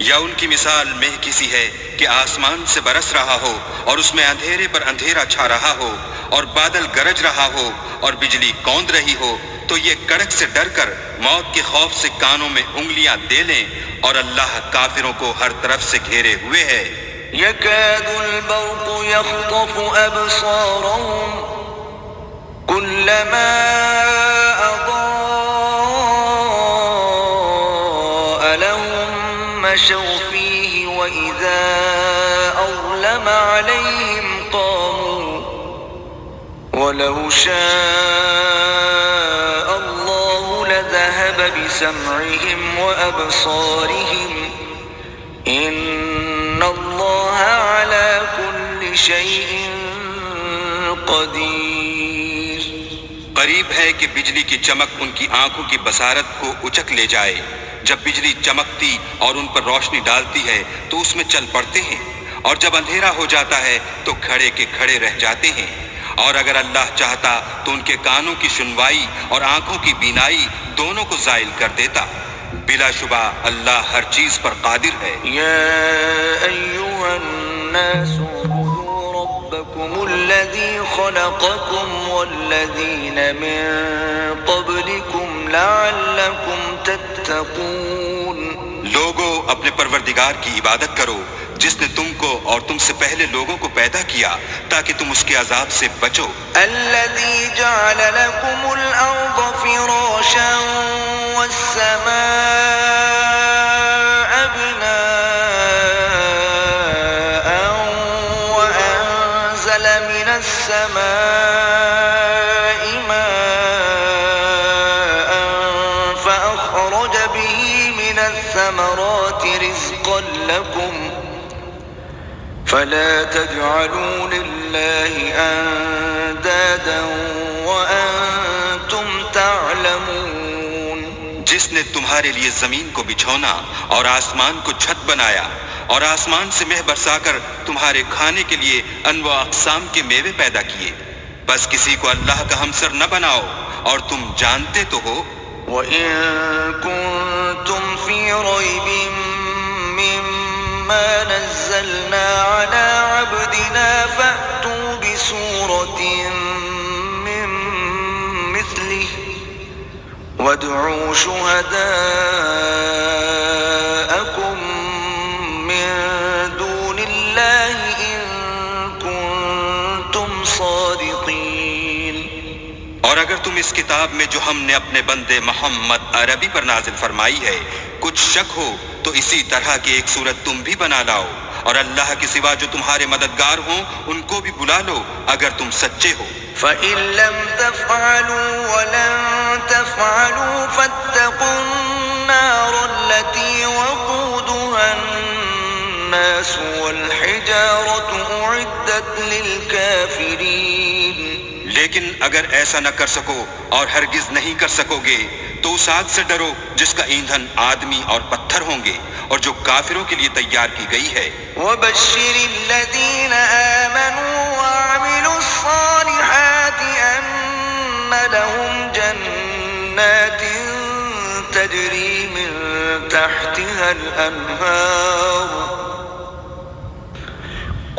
یا ان کی مثال میں کسی ہے کہ آسمان سے برس رہا ہو اور اس میں اندھیرے پر اندھیرا چھا رہا ہو اور بادل گرج رہا ہو اور بجلی کوند رہی ہو، تو یہ کڑک سے ڈر کر موت کے خوف سے کانوں میں انگلیاں دے لیں، اور اللہ کافروں کو ہر طرف سے گھیرے ہوئے ہے۔ يكاد البرق يخطف أبصارهم كلما أضاء لهم مشوا فيه وإذا أظلم عليهم قاموا ولو شاء الله لذهب بسمعهم وأبصارهم إن الله على كل شيء قدير۔ قریب ہے کہ بجلی کی چمک ان کی آنکھوں کی بصارت کو اچک لے جائے۔ جب بجلی چمکتی اور ان پر روشنی ڈالتی ہے تو اس میں چل پڑتے ہیں، اور جب اندھیرا ہو جاتا ہے تو کھڑے کے کھڑے رہ جاتے ہیں۔ اور اگر اللہ چاہتا تو ان کے کانوں کی سنوائی اور آنکھوں کی بینائی دونوں کو زائل کر دیتا۔ بلا شبہ اللہ ہر چیز پر قادر ہے۔ یا ایھا الناس اعبدوا ربکم الذی خلقکم والذین من قبلکم لعلکم تتقون۔ لوگو اپنے پروردگار کی عبادت کرو جس نے تم کو اور تم سے پہلے لوگوں کو پیدا کیا تاکہ تم اس کے عذاب سے بچو۔ الذی جعل لکم الارض فراشا والسماء بناء وأنزل من السماء ماء فأخرج به من الثمرات رزقا لكم فلا تجعلوا لله أندادا وأنتم تعلمون۔ جس نے تمہارے لیے زمین کو بچھونا اور آسمان کو چھت بنایا اور آسمان سے مہ برسا کر تمہارے کھانے کے لیے انواع اقسام کے میوے پیدا کیے، بس کسی کو اللہ کا ہمسر نہ بناؤ، اور تم جانتے تو ہو۔ وَإِن كُنتُمْ فِي رَيْبٍ مِّمَّا نَزَّلْنَا عَلَىٰ عَبْدِنَا فَأْتُوا بِسُورَةٍ مِّن مِّثْلِهِ وَادْعُوا شُهَدَاءَكُم مِّن دُونِ اللَّهِ إِن كُنتُمْ صَادِقِينَ۔ اور اگر تم اس کتاب میں جو ہم نے اپنے بندے محمد عربی پر نازل فرمائی ہے کچھ شک ہو تو اسی طرح کی ایک صورت تم بھی بنا لاؤ، اور اللہ کے سوا جو تمہارے مددگار ہوں ان کو بھی بلا لو اگر تم سچے ہو۔ فَإِن لَّمْ تَفْعَلُوا وَلَن تَفْعَلُوا فَاتَّقُوا النَّارَ الَّتِي وَقُودُهَا النَّاسُ وَالْحِجَارَةُ أُعِدَّتْ لِلْكَافِرِينَ۔ لیکن اگر ایسا نہ کر سکو اور ہرگز نہیں کر سکو گے تو اس آگ سے ڈرو جس کا ایندھن آدمی اور پتھر ہوں گے اور جو کافروں کے لیے تیار کی گئی ہے۔ وَبَشِّرِ الَّذِينَ آمَنُوا وَعَمِلُوا الصَّالِحَاتِ أَنَّ لَهُمْ جَنَّاتٍ تَجْرِي مِن تَحْتِهَا الْأَنْهَارُ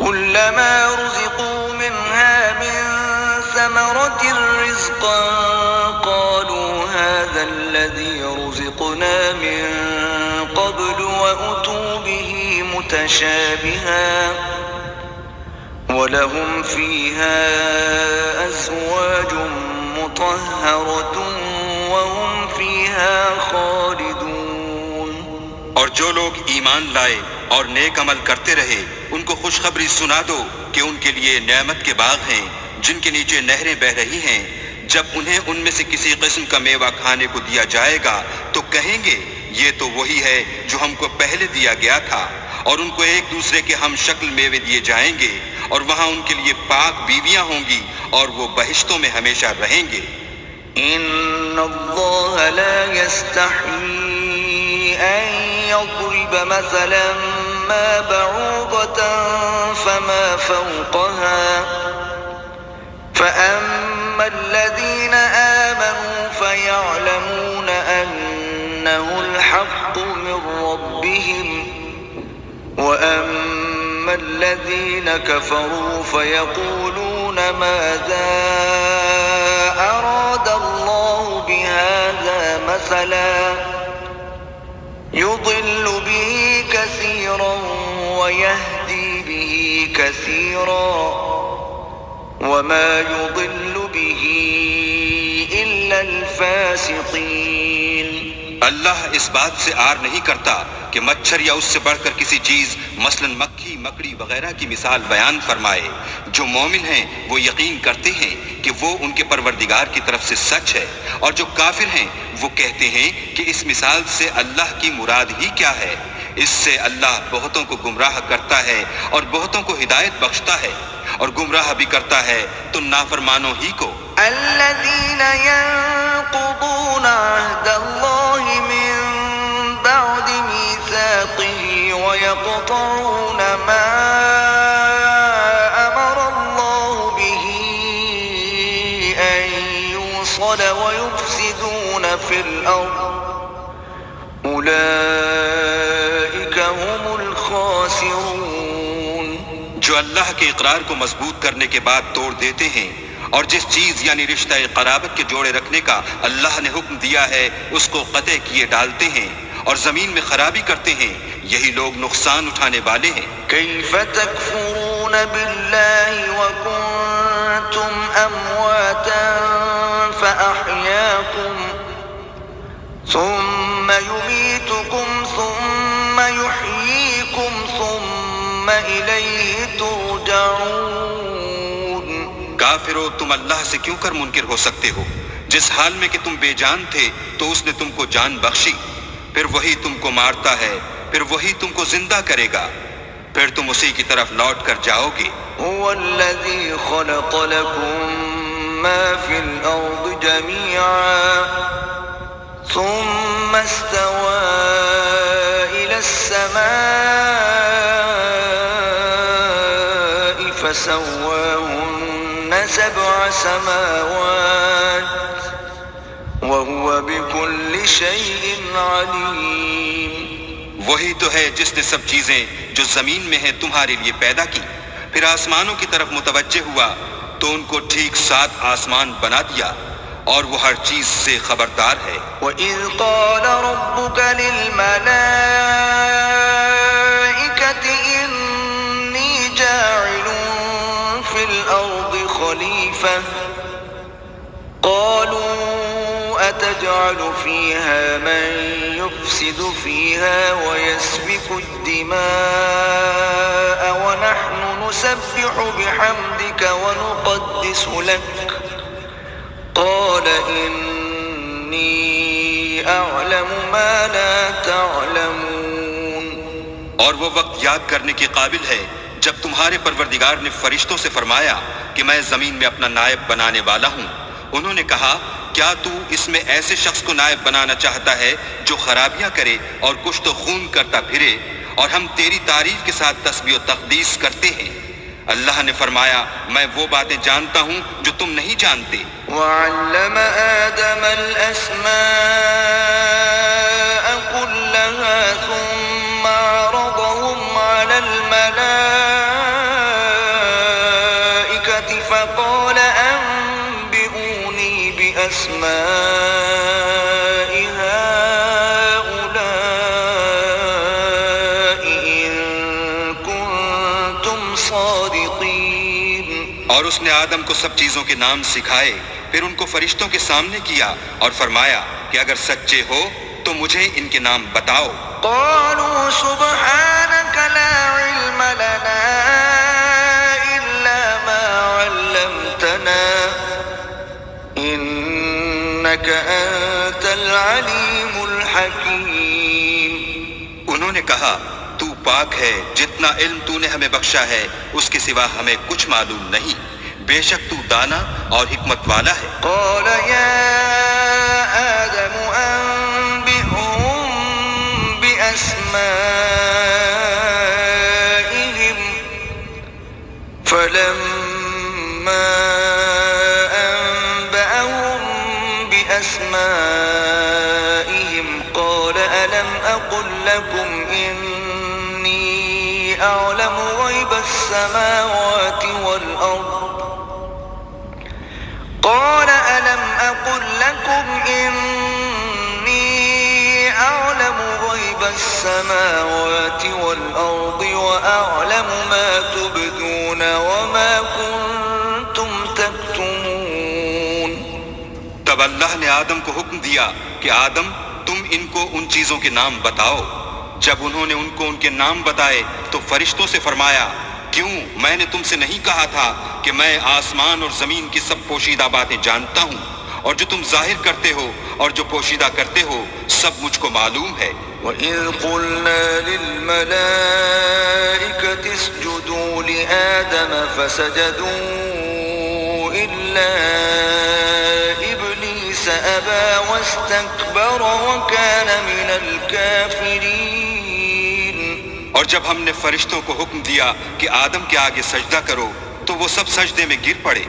كُلَّمَا رُزِقُوا مِنْهَا مِن ثَمَرَةٍ رِّزْقًا قَالُوا هَٰذَا الَّذِي رُزِقْنَا مِن قَبْلُ وَأُتُوا بِهِ مُتَشَابِهًا وَلَهُمْ فِيهَا أَزْوَاجٌ مُّطَهَّرَةٌ وَهُمْ فِيهَا خَالِدُونَ۔ اور جو لوگ ایمان لائے اور نیک عمل کرتے رہے ان کو خوشخبری سنا دو کہ ان کے لیے نعمت کے باغ ہیں جن کے نیچے نہریں بہہ رہی ہیں۔ جب انہیں ان میں سے کسی قسم کا میوہ کھانے کو دیا جائے گا تو کہیں گے یہ تو وہی ہے جو ہم کو پہلے دیا گیا تھا، اور ان کو ایک دوسرے کے ہم شکل میوے دیے جائیں گے، اور وہاں ان کے لیے پاک بیویاں ہوں گی اور وہ بہشتوں میں ہمیشہ رہیں گے۔ ان اللہ لا يستحيي ان يضرب مثلا ما بعوضة فما فوقها فأما الذين آمنوا فيعلمون أنه الحق من ربهم وأما الذين كفروا فيقولون ماذا أراد الله بهذا مثلا يضل به كثيرا ويهدي به كثيرا وما يضل به إلا الفاسقين. اللہ اس بات سے آر نہیں کرتا کہ مچھر یا اس سے بڑھ کر کسی چیز مثلا مکھی مکڑی وغیرہ کی مثال بیان فرمائے. جو مومن ہیں وہ یقین کرتے ہیں کہ وہ ان کے پروردگار کی طرف سے سچ ہے، اور جو کافر ہیں وہ کہتے ہیں کہ اس مثال سے اللہ کی مراد ہی کیا ہے. اس سے اللہ بہتوں کو گمراہ کرتا ہے اور بہتوں کو ہدایت بخشتا ہے، اور گمراہ بھی کرتا ہے تو نافرمانوں ہی کو. الذين ينقضون عهد الله من بعد ميثاقه ويقطعون ما أمر الله به أن يوصل ويفسدون في الأرض أولئك هم الخاسرون. جو اللہ کے اقرار کو مضبوط کرنے کے بعد توڑ دیتے ہیں اور جس چیز یعنی رشتہ قرابت کے جوڑے رکھنے کا اللہ نے حکم دیا ہے اس کو قطع کیے ڈالتے ہیں اور زمین میں خرابی کرتے ہیں، یہی لوگ نقصان اٹھانے والے ہیں. كيف تكفرون بالله وكنتم أمواتا فأحياكم ثم يميتكم ثم يحييكم ثم إليه ترجعون. کافرو، تم اللہ سے کیوں کر منکر ہو سکتے ہو؟ جس حال میں کہ تم بے جان تھے تو اس نے تم کو جان بخشی، پھر وہی تم کو مارتا ہے، پھر وہی تم کو زندہ کرے گا، پھر تم اسی کی طرف لوٹ کر جاؤ گے. هو الذي خلق لكم ما في الأرض جميعا ثم استوى إلى السماء فسواهن 7 سماوات وهو بكل شيء عليم. وہی تو ہے جس نے سب چیزیں جو زمین میں ہیں تمہارے لیے پیدا کی، پھر آسمانوں کی طرف متوجہ ہوا تو ان کو ٹھیک 7 آسمان بنا دیا، اور وہ ہر چیز سے خبردار ہے. وَإِذْ قَالَ رَبُّكَ لِلْمَلَائِكَةِ إِنِّي جَاعِلٌ فِي الْأَرْضِ خَلِيفَةً قَالُوا أَتَجْعَلُ فِيهَا مَن يُفْسِدُ فِيهَا وَيَسْفِكُ الدِّمَاءَ وَنَحْنُ نُسَبِّحُ بِحَمْدِكَ وَنُقَدِّسُ لَكَ قال إني أعلم ما لا تعلمون. اور وہ وقت یاد کرنے کے قابل ہے جب تمہارے پروردگار نے فرشتوں سے فرمایا کہ میں زمین میں اپنا نائب بنانے والا ہوں. انہوں نے کہا کیا تو اس میں ایسے شخص کو نائب بنانا چاہتا ہے جو خرابیاں کرے اور کشت و خون کرتا پھرے، اور ہم تیری تعریف کے ساتھ تسبیح و تقدیس کرتے ہیں. اللہ نے فرمایا میں وہ باتیں جانتا ہوں جو تم نہیں جانتے. وعلم آدم الأسماء كلها ثم عرضهم على الملائكة فقال أنبئوني بأسماء هؤلاء إن كنتم صادقين. اور اس نے آدم کو سب چیزوں کے نام سکھائے، پھر ان کو فرشتوں کے سامنے کیا اور فرمایا کہ اگر سچے ہو تو مجھے ان کے نام بتاؤ. قالوا سبحانك لا علم لنا إلا ما علمتنا إنك أنت العليم الحكيم. انہوں نے کہا تو پاک ہے، جتنا علم تو نے ہمیں بخشا ہے اس کے سوا ہمیں کچھ معلوم نہیں، بے شک تو دانا اور حکمت والا ہے. قال يا آدم أنبئهم بأسمائهم فلما أنبأهم بأسمائهم قال ألم أقل لكم إني أعلم غيب السماوات والأرض قال ألم أقل لكم إني أعلم غيب السماوات والأرض وأعلم ما تبدون وما كنتم تكتمون. تب اللہ نے آدم کو حکم دیا کہ آدم تم ان کو ان چیزوں کے نام بتاؤ. جب انہوں نے ان کو ان کے نام بتائے تو فرشتوں سے فرمایا کیوں میں نے تم سے نہیں کہا تھا کہ میں آسمان اور زمین کی سب پوشیدہ باتیں جانتا ہوں اور جو تم ظاہر کرتے ہو اور جو پوشیدہ کرتے ہو سب مجھ کو معلوم ہے. وَإِذْ قُلْنَا لِلْمَلَائِكَةِ اسْجُدُوا لِآدَمَ فَسَجَدُوا إِلَّا إِبْلِيسَ أَبَى وَاسْتَكْبَرَ وَكَانَ مِنَ الْكَافِرِينَ. اور جب ہم نے فرشتوں کو حکم دیا کہ آدم کے آگے سجدہ کرو تو وہ سب سجدے میں گر پڑے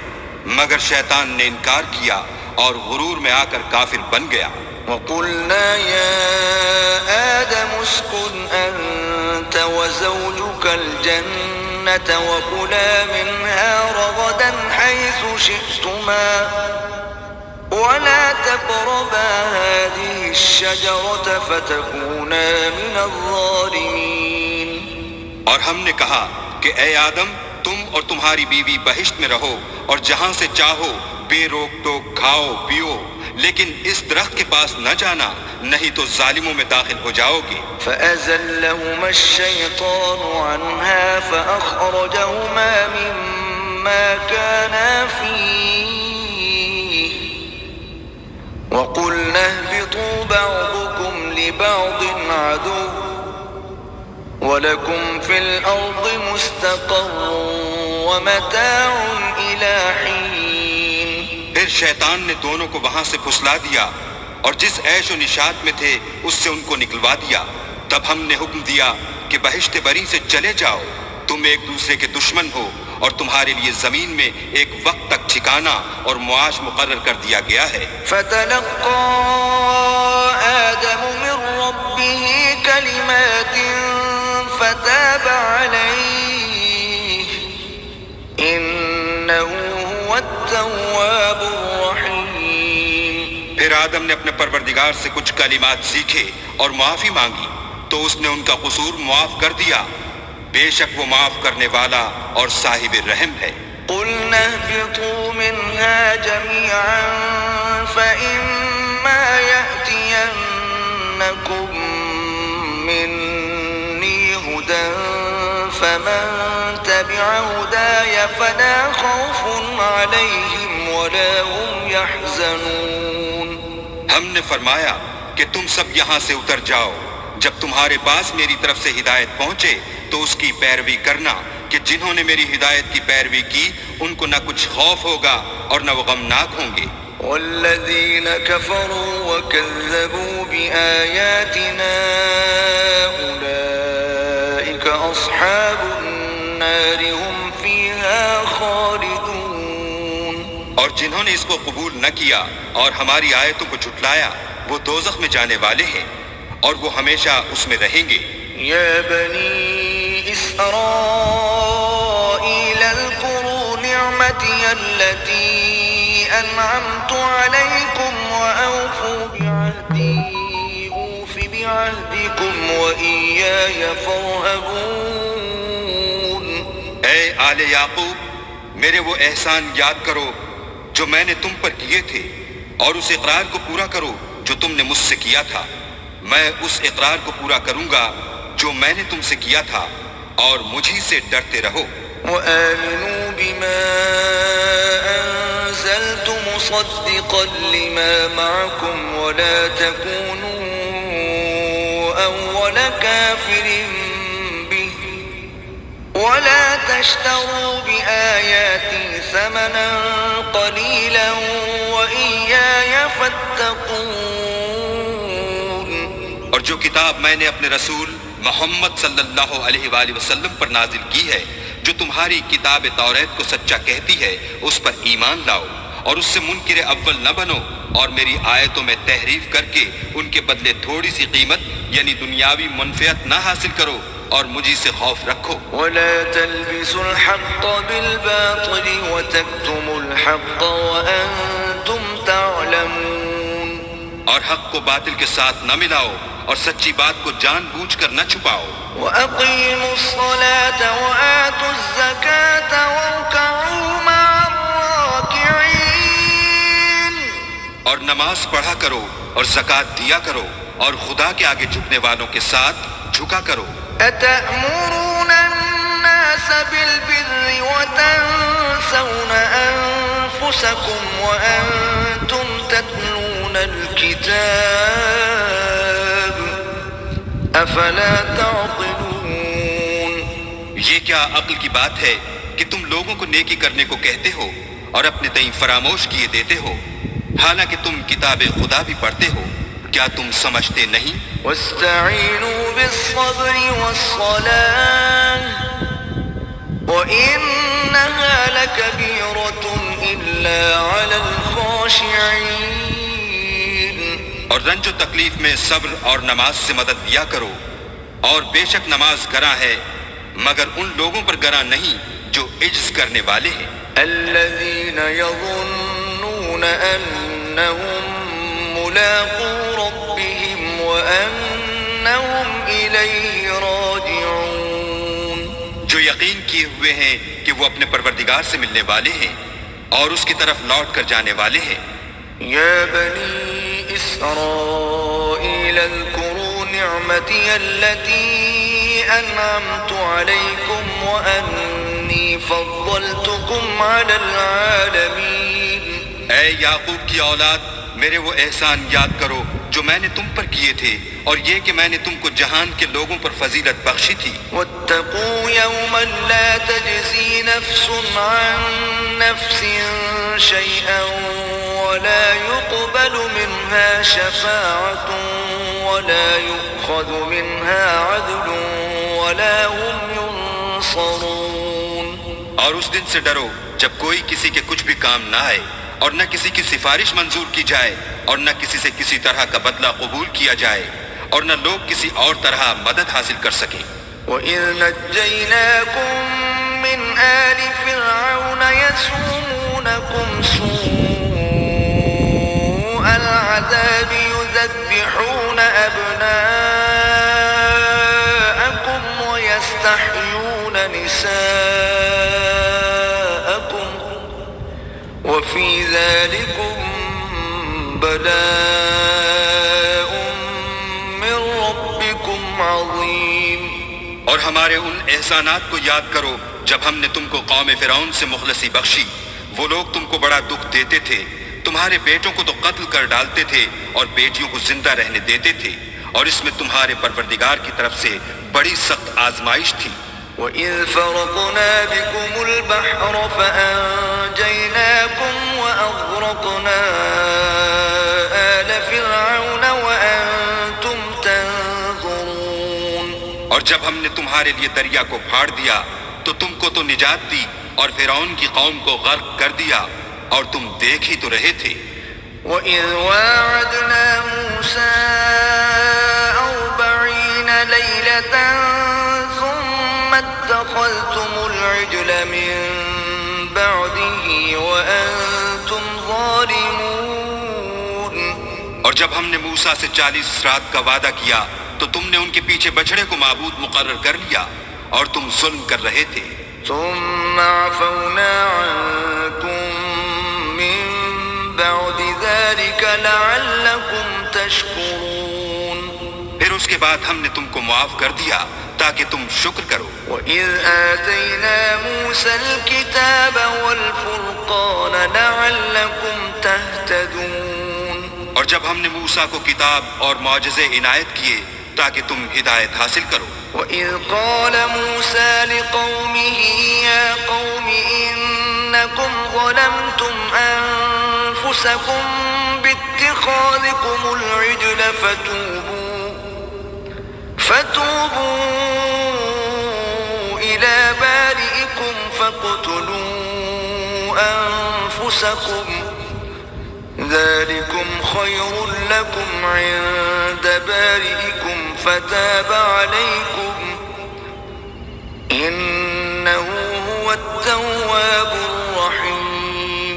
مگر شیطان نے انکار کیا اور غرور میں آ کر کافر بن گیا. وَقُلْنَا يَا آدَمُ اسْكُنْ أَنْتَ وَزَوْجُكَ الْجَنَّةَ وَكُلَا مِنْهَا رَغَدًا حَيْثُ شِئْتُمَا وَلَا تَقْرَبَا هَذِهِ الشَّجَرَةَ فَتَكُونَا مِنَ الظَّالِمِينَ. اور ہم نے کہا کہ اے آدم تم اور تمہاری بیوی بہشت میں رہو اور جہاں سے چاہو بے روک ٹوک کھاؤ پیو لیکن اس درخت کے پاس نہ جانا نہیں تو ظالموں میں داخل ہو جاؤ گے. فَأَزَلَّهُمَا الشَّيْطَانُ عَنْهَا فَأَخْرَجَهُمَا مِمَّا كَانَا فِيهِ وَقُلْنَا اهْبِطُوا بَعْضُكُمْ لِبَعْضٍ عَدُوٌّ وَلَكُمْ فِي الْأَرْضِ مُسْتَقَرٌّ وَمَتَاعٌ إِلَى حِينٍ. پھر شیطان نے دونوں کو وہاں سے پھسلا دیا اور جس عیش و نشاط میں تھے اس سے ان کو نکلوا دیا. تب ہم نے حکم دیا کہ بہشت بری سے چلے جاؤ تم ایک دوسرے کے دشمن ہو اور تمہارے لیے زمین میں ایک وقت تک ٹھکانہ اور معاش مقرر کر دیا گیا ہے. فَتَلَقَّى آدَمُ مِن رَّبِّهِ كَلِمَاتٍ فَتَابَ عَلَيْهِ إِنَّهُ هُوَ التَّوَّابُ الرَّحِيمُ. پھر آدم نے اپنے پروردگار سے کچھ کلمات سیکھے اور معافی مانگی تو اس نے ان کا قصور معاف کر دیا بے شک وہ معاف کرنے والا اور صاحب رحم ہے. قُلْنَا اهْبِطُوا مِنْهَا جَمِيعًا فَإِمَّا يَأْتِيَنَّكُم مِّنِّي هُدًى فَمَن تَبِعَ هُدَايَ فَلَا خَوْفٌ عَلَيْهِمْ وَلَا هُمْ يَحْزَنُونَ. ہم نے فرمایا کہ تم سب یہاں سے اتر جاؤ جب تمہارے پاس میری طرف سے ہدایت پہنچے تو اس کی پیروی کرنا کہ جنہوں نے میری ہدایت کی پیروی کی ان کو نہ کچھ خوف ہوگا اور نہ وہ غمناک ہوں گے. والذین کفروا وکذبوا بآیاتنا اولئک اصحاب النار هم فیها خالدون. اور جنہوں نے اس کو قبول نہ کیا اور ہماری آیتوں کو جھٹلایا وہ دوزخ میں جانے والے ہیں اور وہ ہمیشہ اس میں رہیں گے. یا بنی اسرائیل اذکروا نعمتی التي انعمت علیکم واوفوا بعہدی اوف بعہدکم وإیای فارہبون. اے آل یعقوب میرے وہ احسان یاد کرو جو میں نے تم پر کیے تھے اور اس اقرار کو پورا کرو جو تم نے مجھ سے کیا تھا. میں اس اقرار کو پورا کروں گا جو میں نے تم سے کیا تھا اور مجھی سے ڈرتے رہو. وآمنوا بما أنزلت مصدقا لما معكم ولا تكونوا أول كافر به ولا تشتروا بآياتي ثمنا قليلا وإياي فاتقون. اور جو کتاب میں نے اپنے رسول محمد صلی اللہ علیہ وآلہ وسلم پر نازل کی ہے جو تمہاری کتاب توریت کو سچا کہتی ہے اس پر ایمان لاؤ اور اس سے منکر اول نہ بنو اور میری آیتوں میں تحریف کر کے ان کے بدلے تھوڑی سی قیمت یعنی دنیاوی منفعت نہ حاصل کرو اور مجھے سے خوف رکھو. ولا تلبسوا الحق بالباطل وتكتموا الحق وأنتم تعلمون. اور حق کو باطل کے ساتھ نہ ملاؤ اور سچی بات کو جان بوجھ کر نہ چھپاؤ. وأقيموا الصلاة وآتوا الزكاة واركعوا مع الراكعين. اور نماز پڑھا کرو اور زکوٰۃ دیا کرو اور خدا کے آگے جھکنے والوں کے ساتھ جھکا کرو. أتأمرون الناس بالبر وتنسون أنفسكم وأنتم تتلون الكتاب أفلا تعقلون. یہ کیا عقل کی بات ہے کہ تم لوگوں کو نیکی کرنے کو کہتے ہو اور اپنے تئیں فراموش کیے دیتے ہو، حالانکہ تم کتاب خدا بھی پڑھتے ہو. کیا تم سمجھتے نہیں؟ واستعینوا بالصبر والصلاة وإنها لكبيرة إلا على الخاشعين. اور رنج و تکلیف میں صبر اور نماز سے مدد دیا کرو، اور بے شک نماز گراں ہے مگر ان لوگوں پر گراں نہیں جو عجز کرنے والے ہیں. الذين يظنون أنهم ملاقو ربهم وأنهم إليه راجعون. جو یقین کیے ہوئے ہیں کہ وہ اپنے پروردگار سے ملنے والے ہیں اور اس کی طرف لوٹ کر جانے والے ہیں. يا بني إسرائيل اذكروا نعمتي التي أنعمت عليكم وأني فضلتكم على العالمين. اے یعقوب کی اولاد، میرے وہ احسان یاد کرو جو میں نے تم پر کیے تھے، اور یہ کہ میں نے تم کو جہان کے لوگوں پر فضیلت بخشی تھی. واتقوا يوما لا تجزي نفس عن نفس شيئا ولا يقبل منها شفاعة ولا يؤخذ منها عدل ولا هم ينصرون. اور اس دن سے ڈرو جب کوئی کسی کے کچھ بھی کام نہ آئے اور نہ کسی کی سفارش منظور کی جائے اور نہ کسی سے کسی طرح کا بدلہ قبول کیا جائے اور نہ لوگ کسی اور طرح مدد حاصل کر سکیں. وَإِذْ نَجَّيْنَاكُمْ مِنْ آلِ فِرْعَوْنَ يَسُومُونَكُمْ سُوءَ الْعَذَابِ يُذَبِّحُونَ أَبْنَاءَكُمْ وَيَسْتَحْيُونَ نِسَاءَكُمْ وَفِي ذَلِكُمْ بَلَاءٌ مِّن رَّبِّكُمْ عَظِيمٌ. اور ہمارے ان احسانات کو یاد کرو جب ہم نے تم کو قوم فرعون سے مخلصی بخشی. وہ لوگ تم کو بڑا دکھ دیتے تھے، تمہارے بیٹوں کو تو قتل کر ڈالتے تھے اور بیٹیوں کو زندہ رہنے دیتے تھے، اور اس میں تمہارے پروردگار کی طرف سے بڑی سخت آزمائش تھی. وَإِذْ فَرَقْنَا بِكُمُ الْبَحْرَ فَأَنْجَيْنَاكُمْ وَأَغْرَقْنَا آلَ فِرْعَوْنَ وَأَنْتُمْ تَنْظُرُونَ. اور جب ہم نے تمہارے لیے دریا کو پھاڑ دیا تو تم کو تو نجات دی اور فرعون کی قوم کو غرق کر دیا اور تم دیکھ ہی تو رہے تھے. وَإِذْ وَاعَدْنَا مُوسَىٰ 40 لَيْلَةً ثُمَّ اتَّخَذْتُمُ الْعِجْلَ مِن بَعْدِهِ وَأَنْتُمْ ظَالِمُونَ. اور جب ہم نے موسیٰ سے 40 رات کا وعدہ کیا تو تم نے ان کے پیچھے بچھڑے کو معبود مقرر کر لیا اور تم ظلم کر رہے تھے. ثم عفونا عنكم من بعد ذلك لعلكم تشكرون. پھر اس کے بعد ہم نے تم کو معاف کر دیا تاکہ تم شکر کرو. وَإِذْ آتَيْنَا مُوسَى الْكِتَابَ وَالْفُرْقَانَ لَعَلَّكُمْ تَهْتَدُونَ. اور جب ہم نے موسیٰ کو کتاب اور معجزے عنایت کیے تاکہ تم ہدایت حاصل کرو. وَإِذْ قَالَ مُوسَى لِقَوْمِهِ يَا قَوْمِ إِنَّكُمْ ظَلَمْتُمْ أَنفُسَكُمْ بِاتِّخَاذِكُمُ الْعِجْلَ فَتُوبُوا إِلَى بَارِئِكُمْ فَاقْتُلُوا أَنفُسَكُمْ ذَلِكُمْ خَيْرٌ لَكُمْ عِندَ بَارِئِكُمْ فَتَابَ عَلَيْكُمْ إنه هو التواب الرحيم.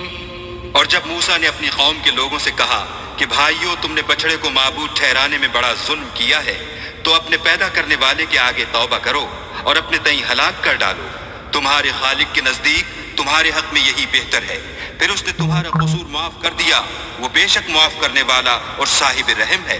اور جب موسیٰ نے اپنی قوم کے لوگوں سے کہا کہ بھائیو تم نے بچڑے کو معبود ٹھہرانے میں بڑا ظلم کیا ہے تو اپنے پیدا کرنے والے کے آگے توبہ کرو اور اپنے تئیں ہلاک کر ڈالو، تمہارے خالق کے نزدیک تمہارے حق میں یہی بہتر ہے. پھر اس نے تمہارا قصور معاف کر دیا، وہ بے شک معاف کرنے والا اور صاحب رحم ہے.